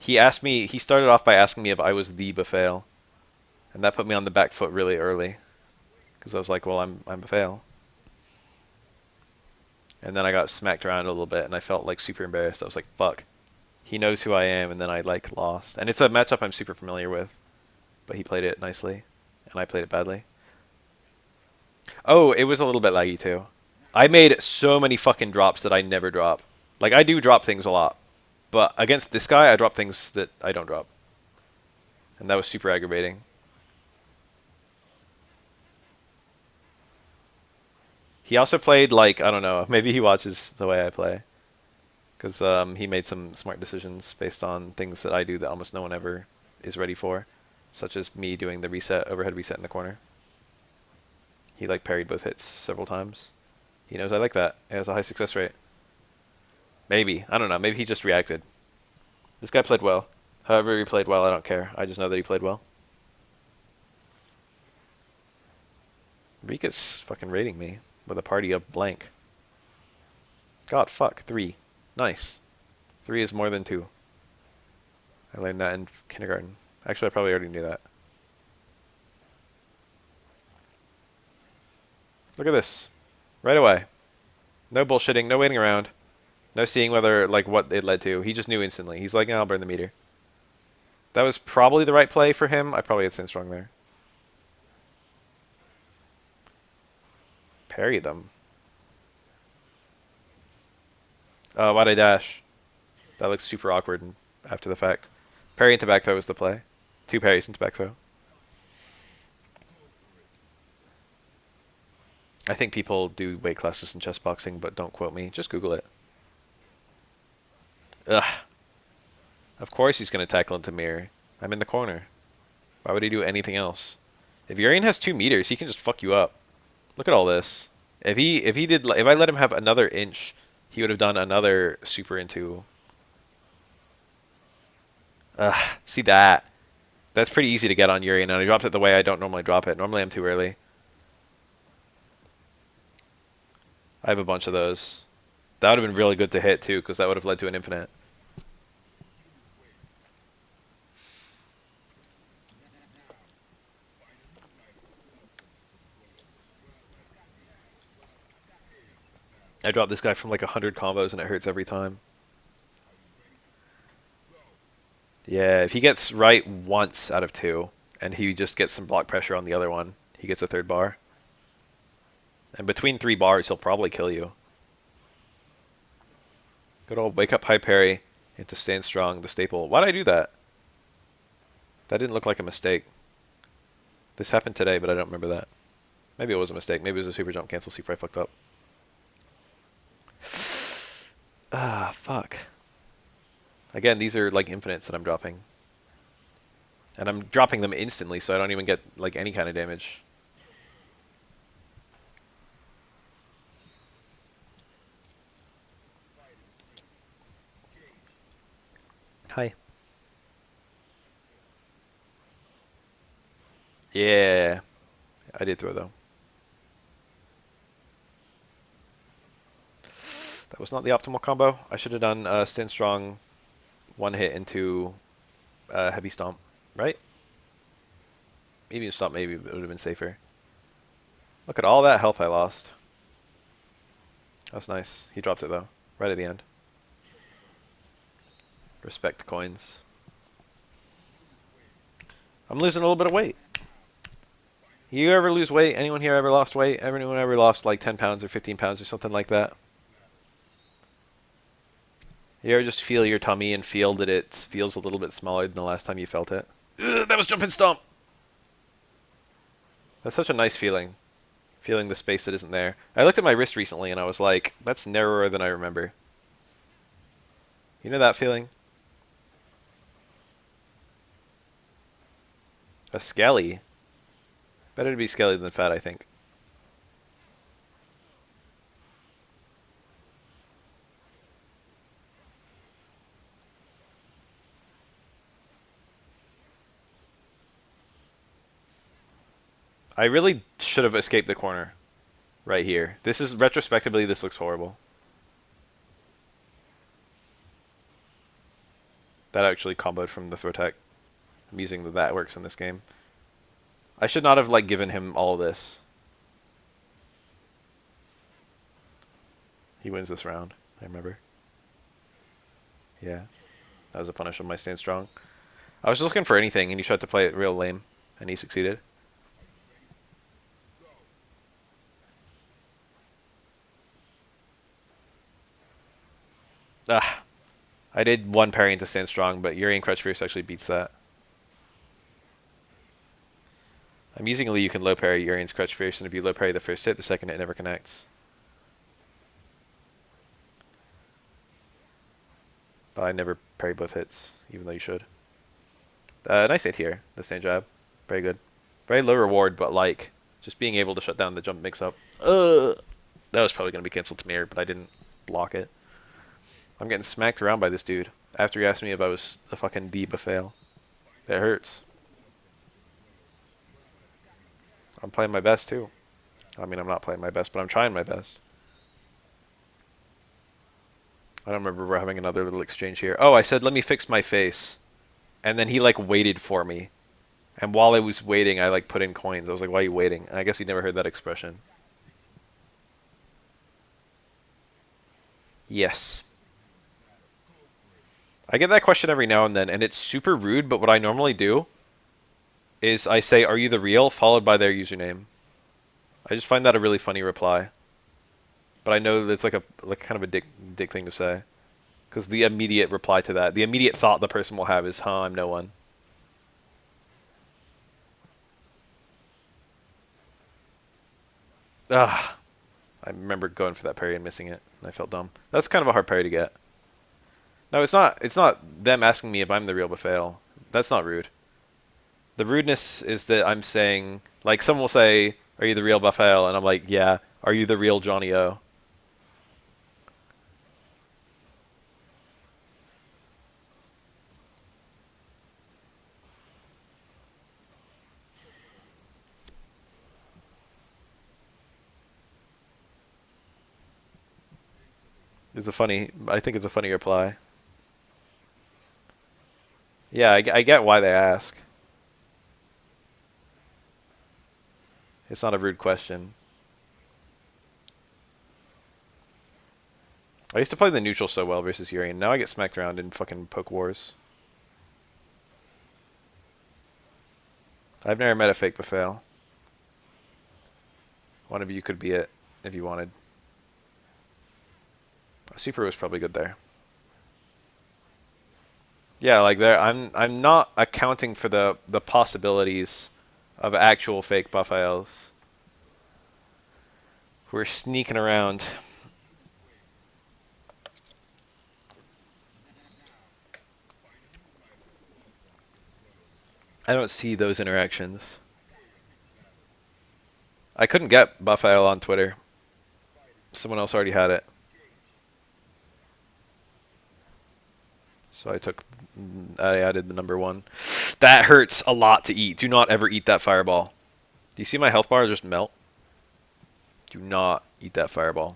He started off by asking me if I was the Befale. And that put me on the back foot really early. Because I was like, well, I'm Befale. And then I got smacked around a little bit, and I felt like super embarrassed. I was like, fuck. He knows who I am, and then I like lost. And it's a matchup I'm super familiar with. But he played it nicely, and I played it badly. Oh, it was a little bit laggy too. I made so many fucking drops that I never drop. Like, I do drop things a lot. But against this guy, I drop things that I don't drop. And that was super aggravating. He also played, like, I don't know, maybe he watches the way I play. Because he made some smart decisions based on things that I do that almost no one ever is ready for. Such as me doing the reset, overhead reset in the corner. He, like, parried both hits several times. He knows I like that. He has a high success rate. Maybe. I don't know. Maybe he just reacted. This guy played well. However he played well, I don't care. I just know that he played well. Rika's fucking raiding me with a party of blank. God, fuck. 3. Nice. 3 is more than 2. I learned that in kindergarten. Actually, I probably already knew that. Look at this. Right away. No bullshitting, no waiting around. No seeing whether, like, what it led to. He just knew instantly. He's like, yeah, I'll burn the meter. That was probably the right play for him. I probably had Sin Strong there. Parry them. Why'd I dash? That looks super awkward after the fact. Parry into back throw was the play. 2 parries into back throw. I think people do weight classes in chess boxing, but don't quote me. Just Google it. Ugh. Of course he's going to tackle into mirror. I'm in the corner. Why would he do anything else? If Urian has 2 meters, he can just fuck you up. Look at all this. If I let him have another inch, he would have done another super into. See that? That's pretty easy to get on Urian, and I dropped it the way I don't normally drop it. Normally I'm too early. I have a bunch of those. That would have been really good to hit too, because that would have led to an infinite. I dropped this guy from like 100 combos and it hurts every time. Yeah, if he gets right once out of 2, and he just gets some block pressure on the other one, he gets a 3rd bar. And between 3 bars, he'll probably kill you. Good old wake up high parry into stand strong, the staple. Why'd I do that? That didn't look like a mistake. This happened today, but I don't remember that. Maybe it was a mistake. Maybe it was a super jump cancel C4 I fucked up. Ah, fuck. Again, these are like infinites that I'm dropping. And I'm dropping them instantly, so I don't even get like any kind of damage. Hi. Yeah. I did throw though. That was not the optimal combo. I should have done stand strong, 1 hit into heavy stomp, right? Medium stomp maybe would have been safer. Look at all that health I lost. That was nice. He dropped it though, right at the end. Respect coins. I'm losing a little bit of weight. You ever lose weight? Anyone here ever lost weight? Anyone ever lost like 10 pounds or 15 pounds or something like that? You ever just feel your tummy and feel that it feels a little bit smaller than the last time you felt it? Ugh, that was jump and stomp! That's such a nice feeling. Feeling the space that isn't there. I looked at my wrist recently and I was like, that's narrower than I remember. You know that feeling? A skelly. Better to be skelly than fat, I think. I really should have escaped the corner right here. This is, retrospectively, this looks horrible. That actually comboed from the throw tech. I'm using that works in this game. I should not have like given him all this. He wins this round, I remember. Yeah. That was a punish on my stand strong. I was just looking for anything, and he tried to play it real lame, and he succeeded. Ah, I did one parry into stand strong, but Urian Crutch Fierce actually beats that. I'm using Lee, you can low parry Urian's Crutch Fierce, and if you low parry the first hit, the second hit never connects. But I never parry both hits, even though you should. Nice hit here, the stand jab. Very good. Very low reward, but like, just being able to shut down the jump mix-up. That was probably going to be cancelled to mirror, but I didn't block it. I'm getting smacked around by this dude. After he asked me if I was a fucking D fail. That hurts. I'm playing my best too. I mean, I'm not playing my best, but I'm trying my best. I don't remember we're having another little exchange here. Oh, I said, let me fix my face. And then he like waited for me. And while I was waiting, I like put in coins. I was like, why are you waiting? And I guess he never heard that expression. Yes. I get that question every now and then, and it's super rude, but what I normally do is I say, are you the real, followed by their username. I just find that a really funny reply. But I know that's like a kind of a dick thing to say. Because the immediate reply to that, the immediate thought the person will have is, huh, I'm no one. Ah, I remember going for that parry and missing it, and I felt dumb. That's kind of a hard parry to get. No, it's not. It's not them asking me if I'm the real Bafale. That's not rude. The rudeness is that I'm saying, like, someone will say, "Are you the real Bafale?" And I'm like, "Yeah." Are you the real Johnny O? It's a funny. I think it's a funny reply. Yeah, I get why they ask. It's not a rude question. I used to play the neutral so well versus Urian. Now I get smacked around in fucking poke wars. I've never met a fake Bafale. One of you could be it if you wanted. Super was probably good there. Yeah, like there, I'm not accounting for the possibilities of actual fake Bafales. We're sneaking around. I don't see those interactions. I couldn't get Bafale on Twitter. Someone else already had it. So I added the number 1. That hurts a lot to eat. Do not ever eat that fireball. Do you see my health bar just melt? Do not eat that fireball.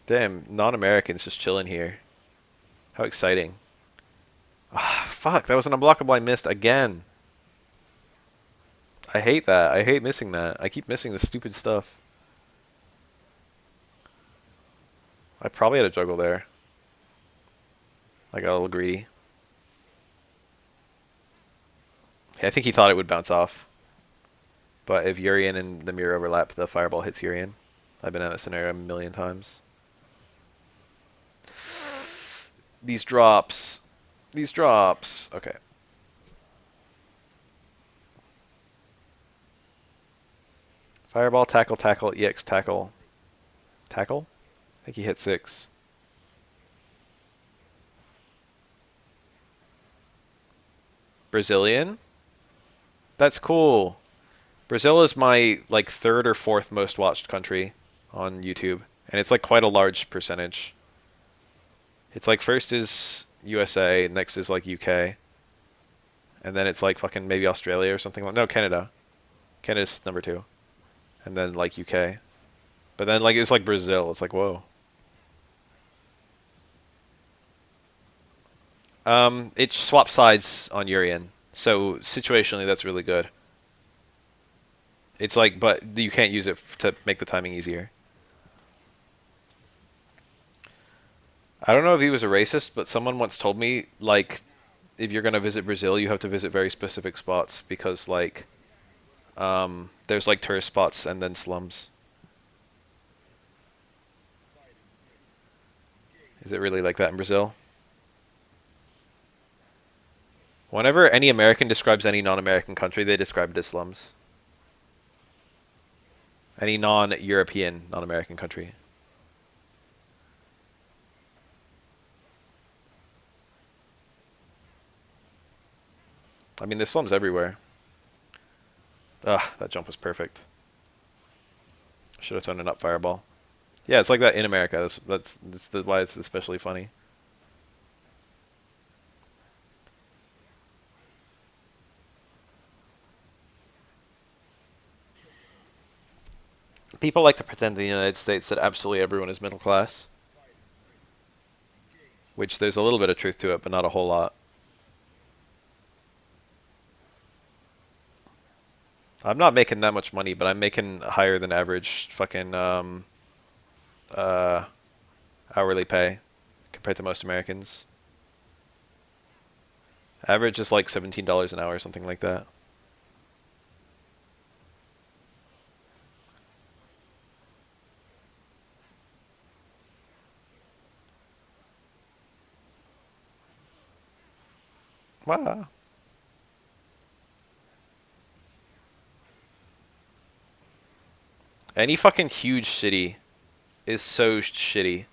Damn, non-Americans just chilling here. How exciting. Ah, fuck, that was an unblockable I missed again. I hate that. I hate missing that. I keep missing this stupid stuff. I probably had a juggle there. I got a little greedy. I think he thought it would bounce off. But if Urian and the mirror overlap, the fireball hits Urian. I've been in that scenario a million times. These drops. These drops. Okay. Fireball, tackle, tackle, EX, tackle. Tackle? I think he hit 6. Brazilian? That's cool. Brazil is my like 3rd or 4th most watched country on YouTube, and it's like quite a large percentage. It's like first is USA, next is like UK, and then it's like fucking maybe Australia or something like. No, Canada. Canada's number two, and then like UK. But then like it's like Brazil. It's like whoa. It swaps sides on Urian, so situationally that's really good. It's like, but you can't use it to make the timing easier. I don't know if he was a racist, but someone once told me like, if you're gonna visit Brazil, you have to visit very specific spots because like, there's like tourist spots and then slums. Is it really like that in Brazil? Whenever any American describes any non-American country, they describe it as slums. Any non-European, non-American country. I mean, there's slums everywhere. Ah, that jump was perfect. Should have thrown an up fireball. Yeah, it's like that in America. That's why it's especially funny. People like to pretend in the United States that absolutely everyone is middle class, which there's a little bit of truth to it, but not a whole lot. I'm not making that much money, but I'm making higher than average fucking uh, hourly pay compared to most Americans. Average is like $17 an hour or something like that. Wow. Any fucking huge city is so shitty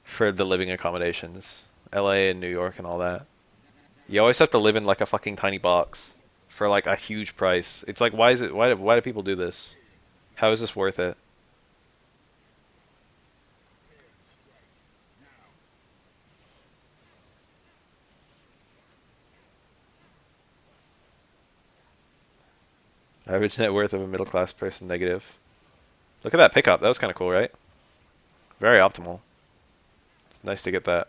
for the living accommodations. LA and New York and all that. You always have to live in like a fucking tiny box for like a huge price. It's like why do people do this? How is this worth it? Average net worth of a middle class person negative. Look at that pickup. That was kind of cool, right? Very optimal. It's nice to get that.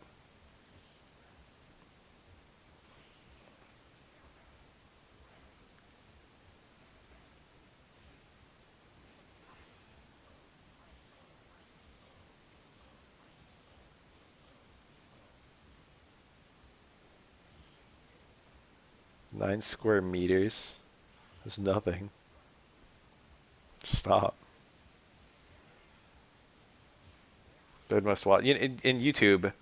Nine square meters. That's nothing. Stop. Third most watched. In YouTube,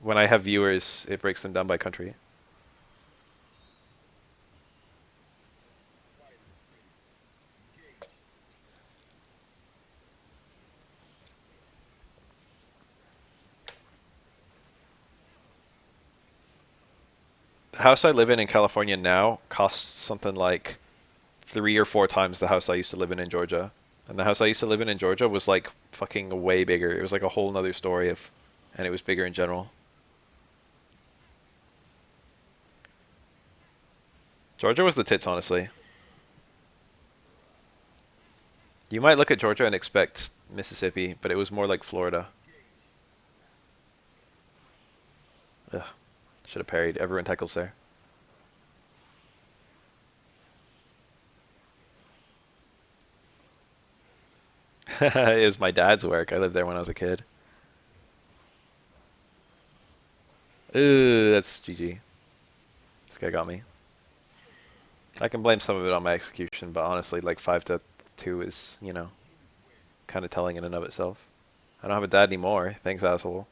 when I have viewers, it breaks them down by country. The house I live in California now costs something like 3 or 4 times the house I used to live in Georgia. And the house I used to live in Georgia was like fucking way bigger. It was like a whole nother story of, and it was bigger in general. Georgia was the tits, honestly. You might look at Georgia and expect Mississippi, but it was more like Florida. Ugh. Should have parried. Everyone tackles there. It was my dad's work. I lived there when I was a kid. Ooh, that's GG. This guy got me. I can blame some of it on my execution, but honestly, like 5-2 is, kind of telling in and of itself. I don't have a dad anymore. Thanks, asshole.